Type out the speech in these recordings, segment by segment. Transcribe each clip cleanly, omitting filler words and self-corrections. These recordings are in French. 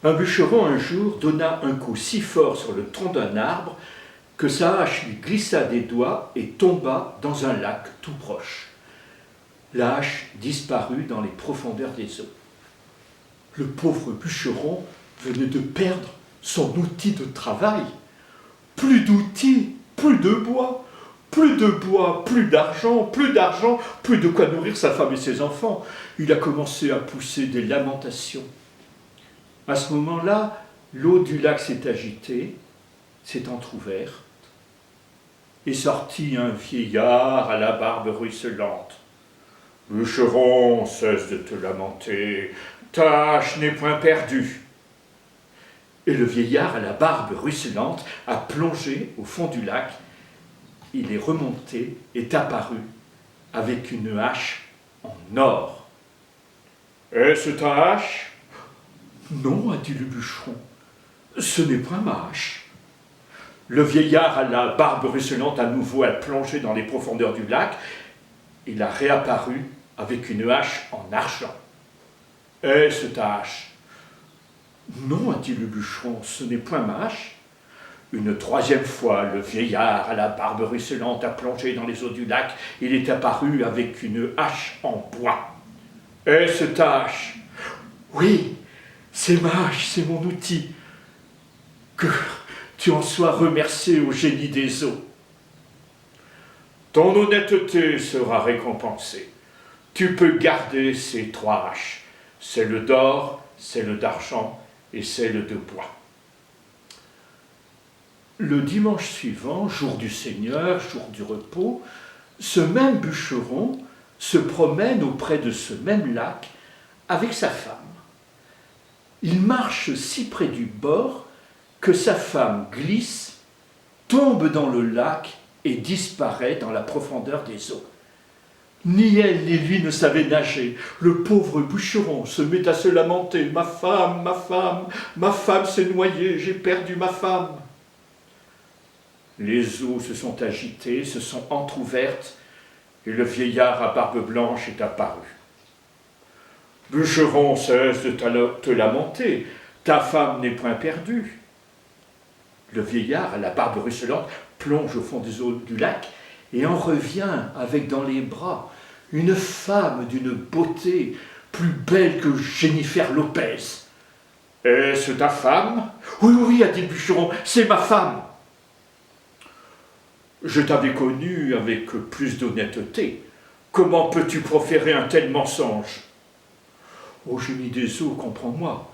Un bûcheron un jour donna un coup si fort sur le tronc d'un arbre que sa hache lui glissa des doigts et tomba dans un lac tout proche. La hache disparut dans les profondeurs des eaux. Le pauvre bûcheron venait de perdre son outil de travail. Plus d'outils, plus de bois, plus d'argent, plus de quoi nourrir sa femme et ses enfants. Il a commencé à pousser des lamentations. À ce moment-là, l'eau du lac s'est agitée, s'est entr'ouverte, et sortit un vieillard à la barbe ruisselante. « Bûcheron, cesse de te lamenter, ta hache n'est point perdue. » Et le vieillard à la barbe ruisselante a plongé au fond du lac. Il est remonté, est apparu avec une hache en or. « Est-ce ta hache ?»« Non, a dit le bûcheron, ce n'est point ma hache. » Le vieillard à la barbe ruisselante à nouveau a plongé dans les profondeurs du lac. Il a réapparu avec une hache en argent. « Est-ce ta hache ?»« Non, a dit le bûcheron, ce n'est point ma hache. » Une troisième fois, le vieillard à la barbe ruisselante a plongé dans les eaux du lac. Il est apparu avec une hache en bois. « Est-ce ta hache ?»« Oui, c'est ma hache, c'est mon outil. Que tu en sois remercié au génie des eaux. » « Ton honnêteté sera récompensée. Tu peux garder ces trois haches, celle d'or, celle d'argent et celle de bois. » Le dimanche suivant, jour du Seigneur, jour du repos, ce même bûcheron se promène auprès de ce même lac avec sa femme. Il marche si près du bord que sa femme glisse, tombe dans le lac et disparaît dans la profondeur des eaux. Ni elle ni lui ne savaient nager. Le pauvre bûcheron se met à se lamenter. « Ma femme, ma femme s'est noyée, j'ai perdu ma femme. » Les eaux se sont agitées, se sont entr'ouvertes, et le vieillard à barbe blanche est apparu. « Bûcheron, cesse de te lamenter, ta femme n'est point perdue. » Le vieillard à la barbe ruisselante plonge au fond des eaux du lac et en revient avec dans les bras une femme d'une beauté plus belle que Jennifer Lopez. « Est-ce ta femme ?»« Oui, a dit le bûcheron, c'est ma femme. »« Je t'avais connu avec plus d'honnêteté. Comment peux-tu proférer un tel mensonge ?»« Ô génie des eaux, comprends-moi.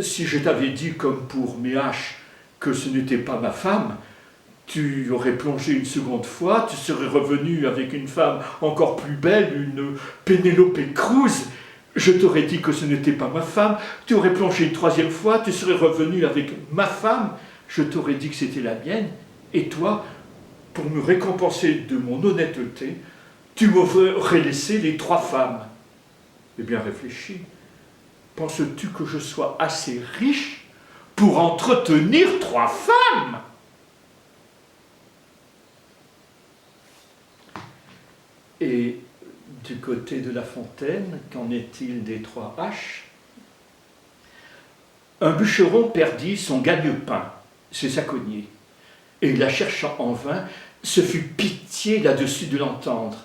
Si je t'avais dit, comme pour mes haches, que ce n'était pas ma femme, tu aurais plongé une seconde fois, tu serais revenu avec une femme encore plus belle, une Penelope Cruz. Je t'aurais dit que ce n'était pas ma femme, tu aurais plongé une troisième fois, tu serais revenu avec ma femme, je t'aurais dit que c'était la mienne, et toi, pour me récompenser de mon honnêteté, tu m'aurais laissé les trois femmes. Eh bien, réfléchis. Penses-tu que je sois assez riche pour entretenir trois femmes ? Et du côté de La Fontaine, qu'en est-il des trois haches ? Un bûcheron perdit son gagne-pain, ses saconniers, et la cherchant en vain, se fut pitié là-dessus de l'entendre.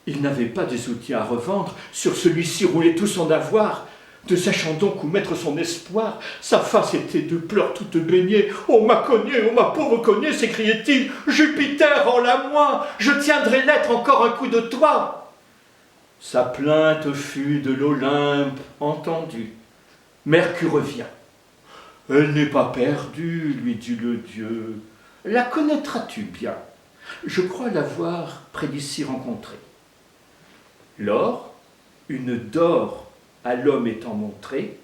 Il n'avait pas des outils à revendre, sur celui-ci roulait tout son avoir. Ne sachant donc où mettre son espoir, sa face était de pleurs toute baignée. « Oh ma cognée, oh ma pauvre cognée !» s'écriait-il. « Jupiter, rends-la-moi, je tiendrai l'être encore un coup de toi !» Sa plainte fut de l'Olympe entendue. Mercure vient. « Elle n'est pas perdue, lui dit le dieu. La connaîtras-tu bien? Je crois l'avoir près d'ici rencontrée. » L'or, une dore, à l'homme étant montré,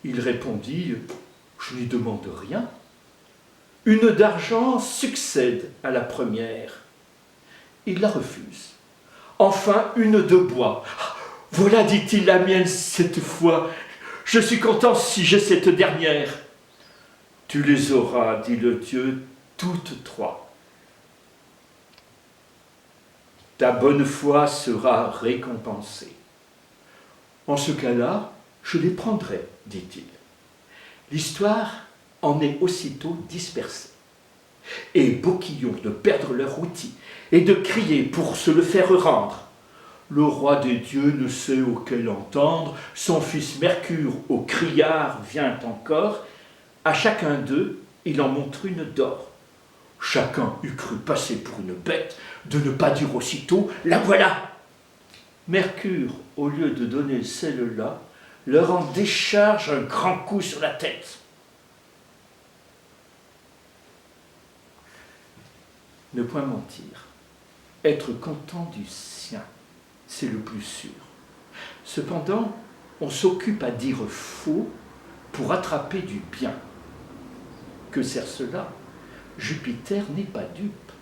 il répondit « Je n'y demande rien. » Une d'argent succède à la première. Il la refuse. Enfin, une de bois. « Voilà, dit-il, la mienne cette fois. Je suis content si j'ai cette dernière. » « Tu les auras, dit le dieu, toutes trois. Ta bonne foi sera récompensée. En ce cas-là, je les prendrai, dit-il. L'histoire en est aussitôt dispersée. Et beaux qui ont de perdre leur outil et de crier pour se le faire rendre. Le roi des dieux ne sait auquel entendre, son fils Mercure au criard vient encore, à chacun d'eux il en montre une d'or. Chacun eût cru passer pour une bête, de ne pas dire aussitôt « la voilà !» Mercure, au lieu de donner celle-là, leur en décharge un grand coup sur la tête. Ne point mentir, être content du sien, c'est le plus sûr. Cependant, on s'occupe à dire faux pour attraper du bien. Que sert cela? Jupiter n'est pas dupe.